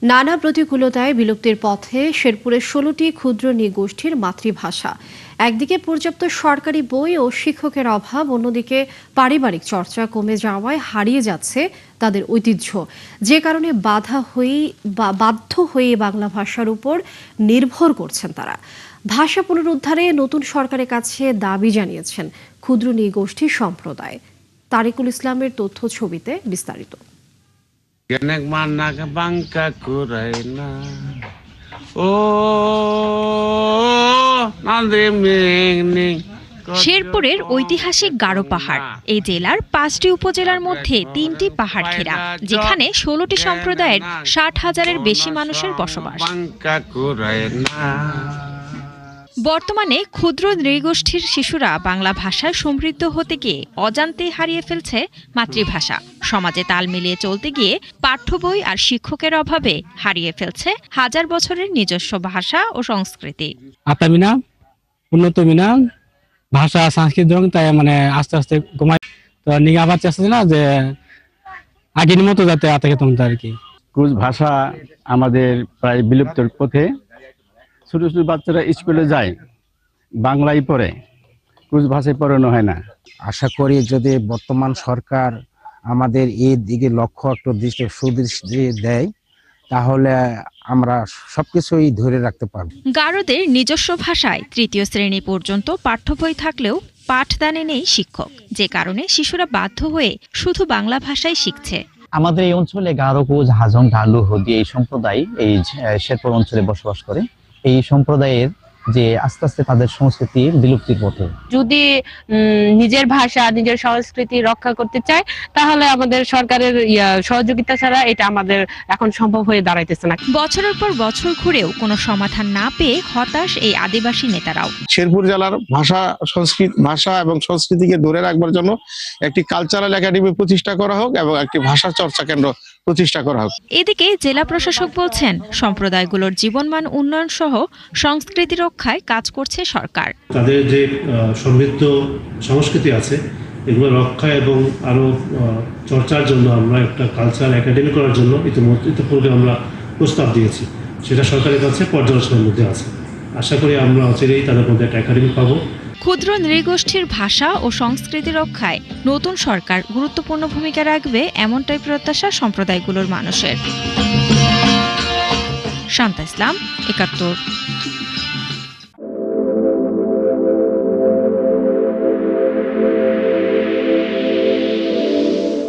নানা প্রতিকূলতায় বিলুপ্তির পথে শেরপুরের ১৬টি ক্ষুদ্র নৃগোষ্ঠীর মাতৃভাষা। একদিকে পর্যাপ্ত সরকারি বই ও শিক্ষকের অভাব, অন্যদিকে পারিবারিক চর্চা কমে যাওয়ায় হারিয়ে যাচ্ছে তাদের ঐতিহ্য, যে কারণে বাধ্য হয়ে বাংলা ভাষার উপর নির্ভর করছেন তারা। ভাষা পুনরুদ্ধারে নতুন সরকারের কাছে দাবি জানিয়েছেন ক্ষুদ্র নৃগোষ্ঠী সম্প্রদায়। তারিকুল ইসলামের তথ্য ছবিতে বিস্তারিত। শেরপুরের ঐতিহাসিক গারো পাহাড় এই জেলার ৫টি উপজেলার মধ্যে ৩টি পাহাড় ঘেরা, যেখানে ১৬টি সম্প্রদায়ের ৬০,০০০-এর বেশি মানুষের বসবাস। বর্তমানে ক্ষুদ্র নৃগোষ্ঠীর শিশুরা বাংলা ভাষায় সমৃদ্ধ হতে গিয়ে অজান্তেই হারিয়ে ফেলছে মাতৃভাষা। সমাজে তাল মিলিয়ে চলতে গিয়ে পাঠ্য বই আর শিক্ষকের অভাবে হারিয়ে ফেলছে হাজার বছরের নিজস্ব ভাষা ও সংস্কৃতি। আতামিনা উন্নত মিনা ভাষা সংস্কৃতি তাই আস্তে আস্তে কমায় তো নিয়ে আবার চেষ্টা না যে আগের মতো যাতে আতাকে তোমাদের আর কি। ক্রুজ ভাষা আমাদের প্রায় বিলুপ্তির পথে। ছোট ছোট বাচ্চারা স্কুলে যায়, বাংলায় পড়ে, ক্রুজ ভাষায় পড়ানো হয় না। আশা করি যদি বর্তমান সরকার আমাদের এই দিকে লক্ষ্য একটু সুদৃষ্টি দেয়, তাহলে আমরা সবকিছুই ধরে রাখতে পারব। গারোদের নিজস্ব ভাষায় ৩য় শ্রেণী পর্যন্ত পাঠ্য বই থাকলেও পাঠদানে নেই শিক্ষক, যে কারণে শিশুরা বাধ্য হয়ে শুধু বাংলা ভাষাই শিখছে। আমাদের এই অঞ্চলে গারো, কোচ, হাজং, ঢালু, হদি এই সম্প্রদায় এই শেরপুর অঞ্চলে বসবাস করে। এই সম্প্রদায়ের যে আস্তে আস্তে তাদের সংস্কৃতির বিলুপ্তির পথে। যদি নিজের ভাষা, নিজের সংস্কৃতি রক্ষা করতে চায়, তাহলে আমাদের সরকারের সহযোগিতা ছাড়া এটা আমাদের এখন সম্ভব হয়ে দাঁড়াইতেছে না। বছরের পর বছর ঘুরেও কোনো সমাধান না পেয়ে হতাশ এই আদিবাসী নেতারাও। শেরপুর জেলার ভাষা এবং সংস্কৃতিকে ধরে রাখবার জন্য একটি কালচারাল একাডেমি প্রতিষ্ঠা করা হোক এবং একটি ভাষা চর্চা কেন্দ্র প্রতিষ্ঠা করা হোক। এদিকে জেলা প্রশাসক বলছেন, সম্প্রদায়গুলোর জীবনমান উন্নয়ন সহ সংস্কৃতি রক্ষায় কাজ করছে সরকার। তাদের যে সমৃদ্ধ সংস্কৃতি আছে, এগুলো রক্ষা এবং আরো চর্চার জন্য আমরা একটা কালচারাল একাডেমি করার জন্য ইতিপূর্বে আমরা প্রস্তাব দিয়েছি। সেটা সরকারের কাছে পর্যালোচনার মধ্যে আছে। আশা করি আমরা অচিরেই তাদের মধ্যে একটা একাডেমি পাবো। ক্ষুদ্র নৃগোষ্ঠীর ভাষা ও সংস্কৃতি রক্ষায় নতুন সরকার গুরুত্বপূর্ণ ভূমিকা রাখবে, এমনটাই প্রত্যাশা সম্প্রদায়গুলোর মানুষের। শান্তা ইসলাম, ৭১।